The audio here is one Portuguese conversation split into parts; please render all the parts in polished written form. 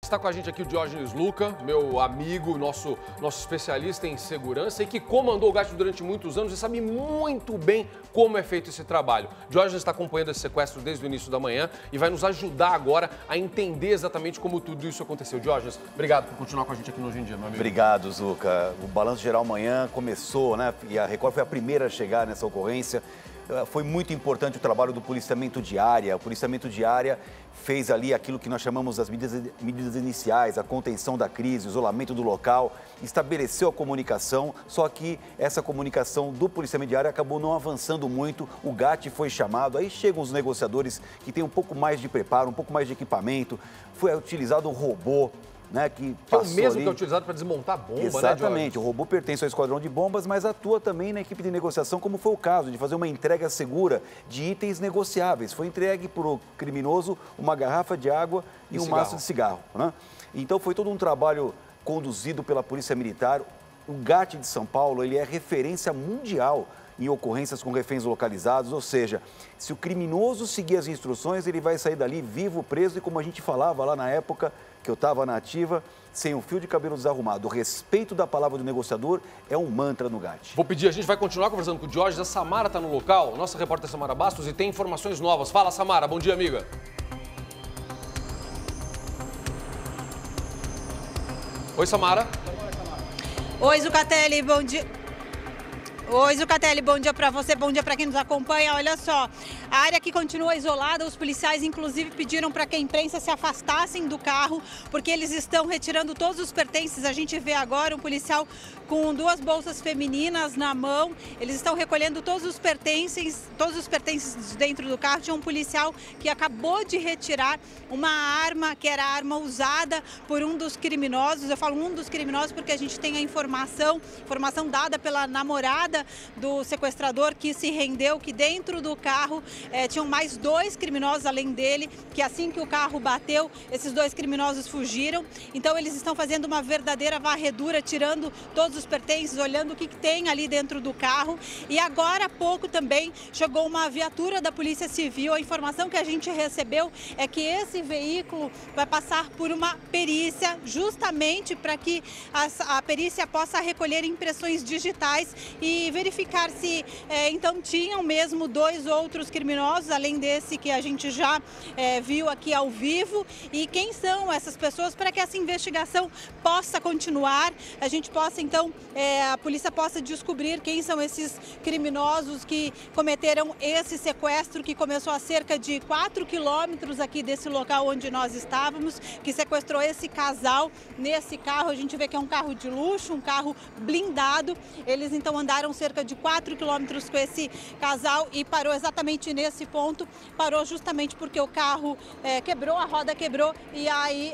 Está com a gente aqui o Diógenes Luca, meu amigo, nosso especialista em segurança e que comandou o GAT durante muitos anos e sabe muito bem como é feito esse trabalho. Diógenes está acompanhando esse sequestro desde o início da manhã e vai nos ajudar agora a entender exatamente como tudo isso aconteceu. Diógenes, obrigado por continuar com a gente aqui no Hoje em Dia, meu amigo. Obrigado, Zuca. O Balanço Geral amanhã começou, né? E a Record foi a primeira a chegar nessa ocorrência. Foi muito importante o trabalho do policiamento de área. O policiamento de área fez ali aquilo que nós chamamos as medidas iniciais, a contenção da crise, o isolamento do local, estabeleceu a comunicação, só que essa comunicação do policiamento de área acabou não avançando muito, o GAT foi chamado, aí chegam os negociadores que têm um pouco mais de preparo, um pouco mais de equipamento, foi utilizado um robô, né, que é o mesmo ali... que é utilizado para desmontar bomba, Exatamente, né, o robô pertence ao esquadrão de bombas, mas atua também na equipe de negociação, como foi o caso de fazer uma entrega segura de itens negociáveis. Foi entregue para o criminoso uma garrafa de água e um maço de cigarro, né? Então foi todo um trabalho conduzido pela Polícia Militar. O GAT de São Paulo, ele é referência mundial em ocorrências com reféns localizados, ou seja, se o criminoso seguir as instruções, ele vai sair dali vivo, preso, e como a gente falava lá na época que eu estava na ativa, sem um fio de cabelo desarrumado. O respeito da palavra do negociador é um mantra no GAT. Vou pedir, a gente vai continuar conversando com o Diógenes, a Samara está no local, nossa repórter Samara Bastos, e tem informações novas. Fala, Samara, bom dia, amiga. Oi, Samara. Oi, Zucatelli, bom dia. Oi, Zucatelli, bom dia para você, bom dia para quem nos acompanha. Olha só, a área aqui continua isolada, os policiais inclusive pediram para que a imprensa se afastassem do carro, porque eles estão retirando todos os pertences. A gente vê agora um policial com 2 bolsas femininas na mão, eles estão recolhendo todos os pertences dentro do carro. Tinha um policial que acabou de retirar uma arma, que era a arma usada por um dos criminosos. Eu falo um dos criminosos porque a gente tem a informação dada pela namorada do sequestrador que se rendeu, que dentro do carro tinham mais 2 criminosos além dele, que assim que o carro bateu, esses 2 criminosos fugiram. Então eles estão fazendo uma verdadeira varredura, tirando todos os pertences, olhando o que tem ali dentro do carro. E agora há pouco também chegou uma viatura da Polícia Civil. A informação que a gente recebeu é que esse veículo vai passar por uma perícia, justamente para que a perícia possa recolher impressões digitais e verificar se então tinham mesmo 2 outros criminosos, além desse que a gente já viu aqui ao vivo, e quem são essas pessoas, para que essa investigação possa continuar, a gente possa então, a polícia possa descobrir quem são esses criminosos que cometeram esse sequestro, que começou a cerca de 4 quilômetros aqui desse local onde nós estávamos, que sequestrou esse casal nesse carro. A gente vê que é um carro de luxo, um carro blindado. Eles então andaram cerca de 4 quilômetros com esse casal e parou exatamente nesse ponto. Parou justamente porque o carro quebrou, a roda quebrou, e aí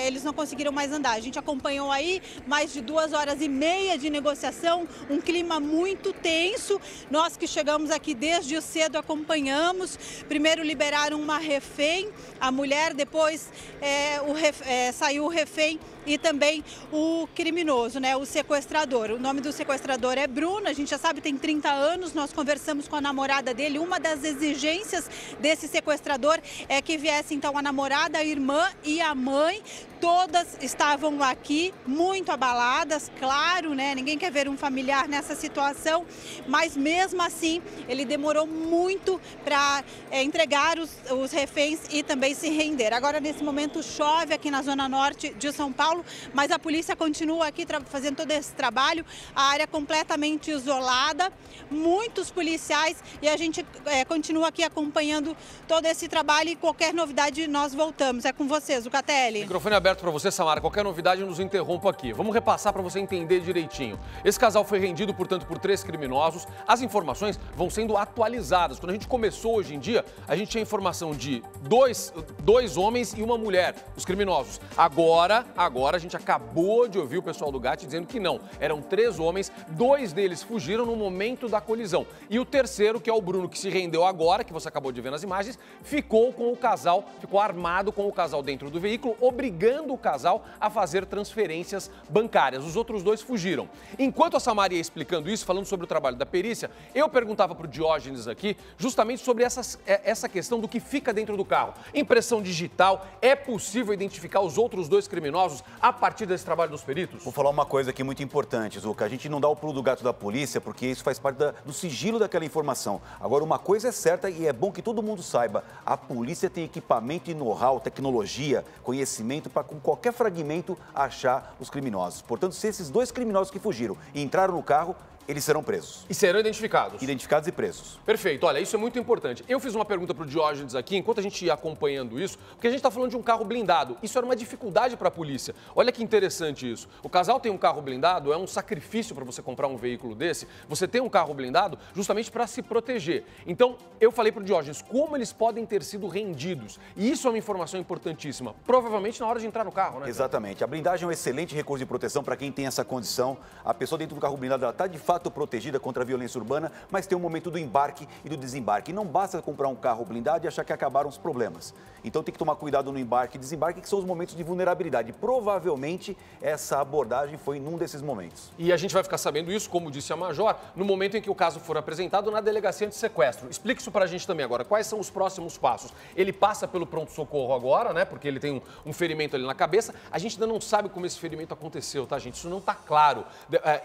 eles não conseguiram mais andar. A gente acompanhou aí mais de 2h30 de negociação, um clima muito tenso. Nós que chegamos aqui desde cedo acompanhamos. Primeiro liberaram uma refém, a mulher, depois saiu o refém e também o criminoso, né, o sequestrador. O nome do sequestrador é Bruno, a gente já sabe, tem 30 anos, nós conversamos com a namorada dele. Uma das exigências desse sequestrador é que viesse então a namorada, a irmã e a mãe. Todas estavam aqui muito abaladas, claro, né? Ninguém quer ver um familiar nessa situação, mas mesmo assim ele demorou muito para entregar os reféns e também se render. Agora, nesse momento, chove aqui na zona norte de São Paulo, mas a polícia continua aqui fazendo todo esse trabalho, a área completamente isolada, muitos policiais, e a gente continua aqui acompanhando todo esse trabalho, e qualquer novidade nós voltamos. É com vocês, Zucatelli. Microfone aberto para você, Samara. Qualquer novidade, nos interrompa aqui. Vamos repassar para você entender direitinho. Esse casal foi rendido, portanto, por 3 criminosos. As informações vão sendo atualizadas. Quando a gente começou hoje em dia, a gente tinha informação de dois homens e uma mulher, os criminosos. Agora a gente acabou de ouvir o pessoal do GAT dizendo que não. Eram 3 homens, 2 deles fugiram no momento da colisão. E o terceiro, que é o Bruno, que se rendeu agora, que você acabou de ver nas imagens, ficou com o casal, ficou armado com o casal dentro do veículo, obrigando obrigando o casal a fazer transferências bancárias. Os outros dois fugiram. Enquanto a Samara ia explicando isso, falando sobre o trabalho da perícia, eu perguntava para o Diógenes aqui justamente sobre essa questão do que fica dentro do carro. Impressão digital, é possível identificar os outros dois criminosos a partir desse trabalho dos peritos? Vou falar uma coisa aqui muito importante, Zuca. A gente não dá o pulo do gato da polícia porque isso faz parte do sigilo daquela informação. Agora, uma coisa é certa e é bom que todo mundo saiba. A polícia tem equipamento e know-how, tecnologia, conhecimento para com qualquer fragmento achar os criminosos. Portanto, se esses dois criminosos que fugiram e entraram no carro, eles serão presos. E serão identificados? Identificados e presos. Perfeito. Olha, isso é muito importante. Eu fiz uma pergunta para o Diógenes aqui, enquanto a gente ia acompanhando isso, porque a gente está falando de um carro blindado. Isso era uma dificuldade para a polícia. Olha que interessante isso. O casal tem um carro blindado, é um sacrifício para você comprar um veículo desse. Você tem um carro blindado justamente para se proteger. Então, eu falei para o Diógenes como eles podem ter sido rendidos. E isso é uma informação importantíssima. Provavelmente na hora de entrar no carro, né? Exatamente. A blindagem é um excelente recurso de proteção para quem tem essa condição. A pessoa dentro do carro blindado, ela está de fato protegida contra a violência urbana, mas tem um momento do embarque e do desembarque. E não basta comprar um carro blindado e achar que acabaram os problemas. Então tem que tomar cuidado no embarque e desembarque, que são os momentos de vulnerabilidade. Provavelmente essa abordagem foi num desses momentos. E a gente vai ficar sabendo isso, como disse a Major, no momento em que o caso for apresentado na delegacia de sequestro. Explique isso para a gente também agora. Quais são os próximos passos? Ele passa pelo pronto-socorro agora, né? Porque ele tem um ferimento ali na cabeça. A gente ainda não sabe como esse ferimento aconteceu, tá, gente? Isso não está claro.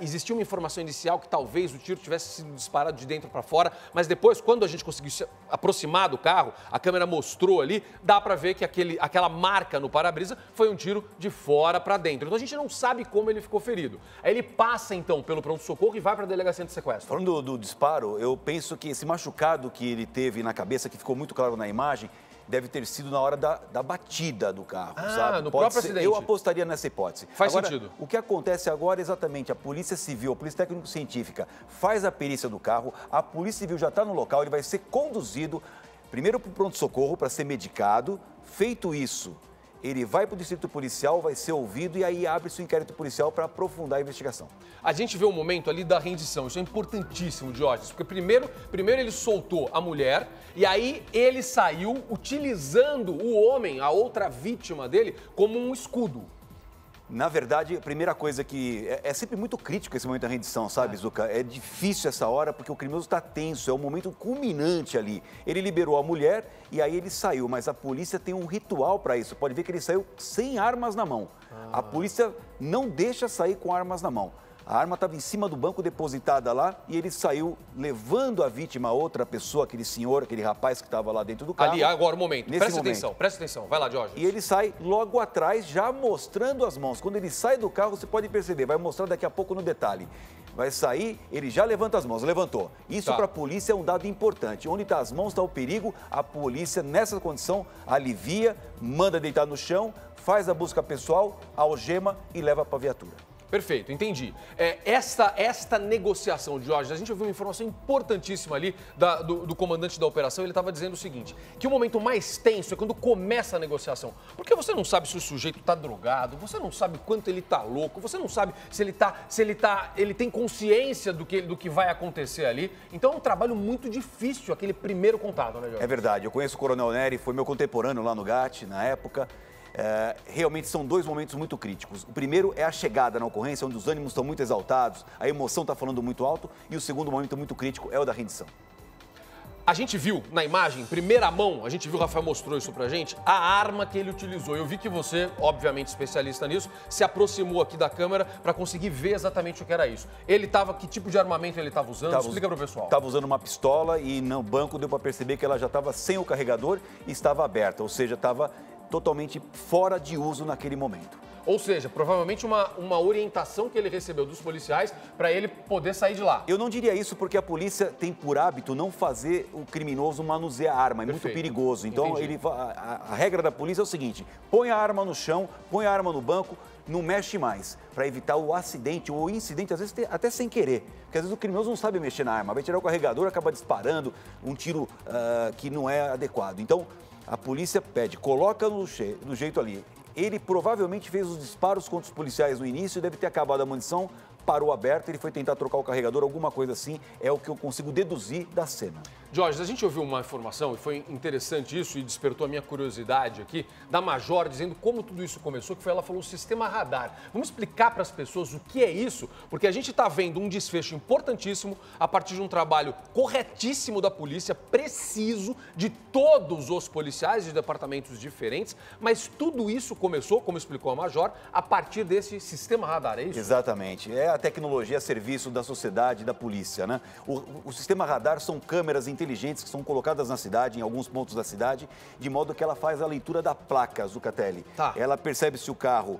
Existiu uma informação inicial que talvez o tiro tivesse sido disparado de dentro para fora, mas depois, quando a gente conseguiu se aproximar do carro, a câmera mostrou ali, dá para ver que aquela marca no para-brisa foi um tiro de fora para dentro. Então a gente não sabe como ele ficou ferido. Aí ele passa então pelo pronto-socorro e vai para a delegacia de sequestro. Falando do disparo, eu penso que esse machucado que ele teve na cabeça, que ficou muito claro na imagem, deve ter sido na hora da batida do carro, sabe? No próprio acidente. Eu apostaria nessa hipótese. Faz agora, sentido. O que acontece agora é exatamente, a Polícia Civil, a Polícia Técnico-Científica faz a perícia do carro, a Polícia Civil já está no local, ele vai ser conduzido primeiro para o pronto-socorro para ser medicado. Feito isso, ele vai para o distrito policial, vai ser ouvido e aí abre-se o inquérito policial para aprofundar a investigação. A gente vê o momento ali da rendição, isso é importantíssimo, Diógenes, porque primeiro ele soltou a mulher e aí ele saiu utilizando o homem, a outra vítima dele, como um escudo. Na verdade, a primeira coisa que... É sempre muito crítico esse momento da rendição, sabe, Zuca? É difícil essa hora porque o criminoso está tenso, é o momento culminante ali. Ele liberou a mulher e aí ele saiu, mas a polícia tem um ritual para isso. Pode ver que ele saiu sem armas na mão. A polícia não deixa sair com armas na mão. A arma estava em cima do banco depositada lá e ele saiu levando a vítima, a outra pessoa, aquele senhor, aquele rapaz que estava lá dentro do carro. Ali, agora o momento. Presta atenção. Vai lá, Diógenes. E ele sai logo atrás, já mostrando as mãos. Quando ele sai do carro, você pode perceber, vai mostrar daqui a pouco no detalhe. Vai sair, ele já levanta as mãos, levantou. Isso para a polícia é um dado importante. Onde está as mãos, está o perigo. A polícia, nessa condição, alivia, manda deitar no chão, faz a busca pessoal, algema e leva para a viatura. Perfeito, entendi. Esta negociação, Diógenes, a gente ouviu uma informação importantíssima ali do comandante da operação. Ele estava dizendo o seguinte, que o momento mais tenso é quando começa a negociação. Porque você não sabe se o sujeito está drogado, você não sabe quanto ele está louco, você não sabe se ele tem consciência do que vai acontecer ali. Então é um trabalho muito difícil, aquele primeiro contato, né, Diógenes? É verdade, eu conheço o Coronel Nery, foi meu contemporâneo lá no GAT, na época. Realmente são dois momentos muito críticos. O primeiro é a chegada na ocorrência, onde os ânimos estão muito exaltados, a emoção está falando muito alto, e o segundo momento muito crítico é o da rendição. A gente viu na imagem, primeira mão, a gente viu, o Rafael mostrou isso pra gente, a arma que ele utilizou. Eu vi que você, obviamente especialista nisso, se aproximou aqui da câmera para conseguir ver exatamente o que era isso. Que tipo de armamento ele estava usando? Explica pro pessoal. Estava usando uma pistola e no banco deu para perceber que ela já estava sem o carregador e estava aberta, ou seja, estava totalmente fora de uso naquele momento. Ou seja, provavelmente uma orientação que ele recebeu dos policiais para ele poder sair de lá. Eu não diria isso porque a polícia tem por hábito não fazer o criminoso manusear a arma, é muito perigoso. Então, a regra da polícia é o seguinte, põe a arma no chão, põe a arma no banco, não mexe mais, para evitar o acidente ou o incidente, às vezes até sem querer. Porque às vezes o criminoso não sabe mexer na arma, vai tirar o carregador, acaba disparando um tiro que não é adequado. Então, a polícia pede, coloca no jeito ali. Ele provavelmente fez os disparos contra os policiais no início, deve ter acabado a munição, parou aberto, ele foi tentar trocar o carregador, alguma coisa assim, é o que eu consigo deduzir da cena. Jorge, a gente ouviu uma informação, e foi interessante isso, e despertou a minha curiosidade aqui, da Major, dizendo como tudo isso começou, que foi ela falou sistema radar. Vamos explicar para as pessoas o que é isso? Porque a gente está vendo um desfecho importantíssimo a partir de um trabalho corretíssimo da polícia, preciso, de todos os policiais de departamentos diferentes, mas tudo isso começou, como explicou a Major, a partir desse sistema radar, é isso? Exatamente. É a tecnologia a serviço da sociedade e da polícia, né? O sistema radar são câmeras inteligentes que são colocadas na cidade, em alguns pontos da cidade, de modo que ela faz a leitura da placa, Zucatelli. Tá. Ela percebe se o carro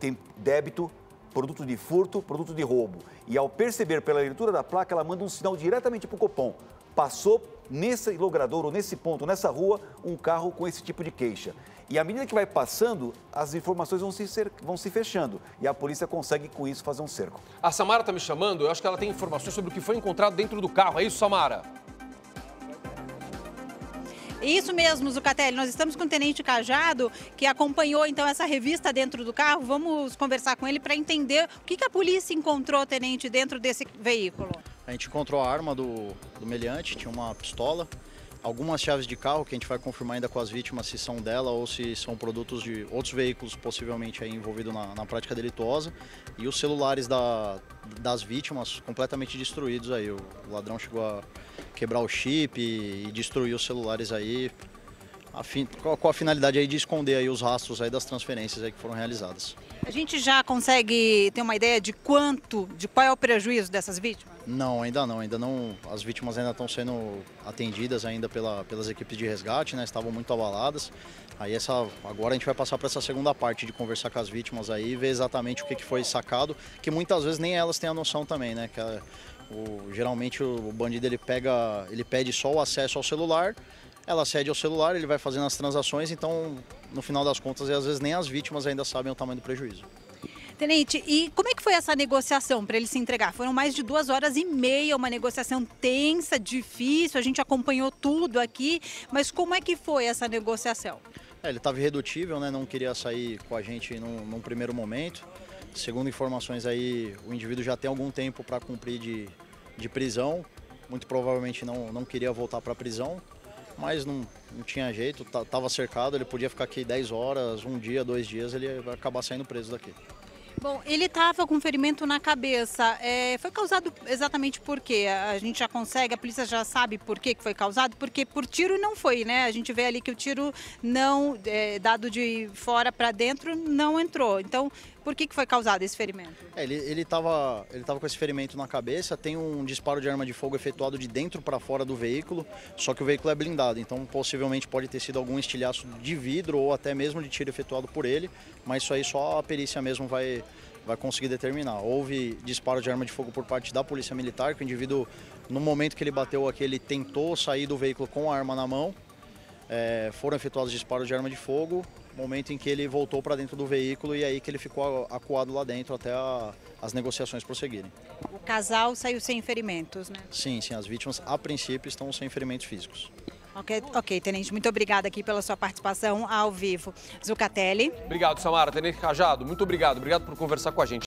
tem débito, produto de furto, produto de roubo. E ao perceber pela leitura da placa, ela manda um sinal diretamente para o Copom. Passou nesse logradouro, nesse ponto, nessa rua, um carro com esse tipo de queixa. E à medida que vai passando, as informações vão se fechando. E a polícia consegue, com isso, fazer um cerco. A Samara está me chamando, eu acho que ela tem informações sobre o que foi encontrado dentro do carro. É isso, Samara? Isso mesmo, Zucatelli. Nós estamos com o Tenente Cajado, que acompanhou então essa revista dentro do carro. Vamos conversar com ele para entender o que a polícia encontrou, Tenente, dentro desse veículo. A gente encontrou a arma do meliante, tinha uma pistola, algumas chaves de carro, que a gente vai confirmar ainda com as vítimas se são dela ou se são produtos de outros veículos possivelmente aí envolvidos na prática delituosa, e os celulares das vítimas completamente destruídos aí. O ladrão chegou a quebrar o chip e destruir os celulares aí, com a finalidade aí de esconder aí os rastros aí das transferências aí que foram realizadas. A gente já consegue ter uma ideia de qual é o prejuízo dessas vítimas? Não, ainda não. As vítimas ainda estão sendo atendidas ainda pelas equipes de resgate, né? Estavam muito abaladas. Aí agora a gente vai passar para essa segunda parte de conversar com as vítimas aí e ver exatamente o que foi sacado, que muitas vezes nem elas têm a noção também, né? Que geralmente o bandido ele pede só o acesso ao celular. Ela cede ao celular, ele vai fazendo as transações, então, no final das contas, às vezes nem as vítimas ainda sabem o tamanho do prejuízo. Tenente, e como é que foi essa negociação para ele se entregar? Foram mais de 2h30, uma negociação tensa, difícil, a gente acompanhou tudo aqui, mas como é que foi essa negociação? Ele estava irredutível, né? Não queria sair com a gente num primeiro momento. Segundo informações aí, o indivíduo já tem algum tempo para cumprir de prisão, muito provavelmente não queria voltar para a prisão. Mas não tinha jeito, estava cercado, ele podia ficar aqui 10 horas, um dia, 2 dias, ele vai acabar saindo preso daqui. Bom, ele estava com ferimento na cabeça, foi causado exatamente por quê? A gente já consegue, a polícia já sabe por que foi causado? Porque por tiro não foi, né? A gente vê ali que o tiro não, dado de fora para dentro, não entrou. Então, por que foi causado esse ferimento? Ele tava com esse ferimento na cabeça, tem um disparo de arma de fogo efetuado de dentro para fora do veículo, só que o veículo é blindado, então possivelmente pode ter sido algum estilhaço de vidro ou até mesmo de tiro efetuado por ele, mas isso aí só a perícia mesmo vai conseguir determinar. Houve disparo de arma de fogo por parte da Polícia Militar, que o indivíduo, no momento que ele bateu aqui, ele tentou sair do veículo com a arma na mão, foram efetuados disparos de arma de fogo, momento em que ele voltou para dentro do veículo e aí que ele ficou acuado lá dentro até as negociações prosseguirem. O casal saiu sem ferimentos, né? Sim, as vítimas a princípio estão sem ferimentos físicos. Ok, Tenente, muito obrigada aqui pela sua participação ao vivo. Zucatelli. Obrigado, Samara. Tenente Cajado, muito obrigado. Obrigado por conversar com a gente.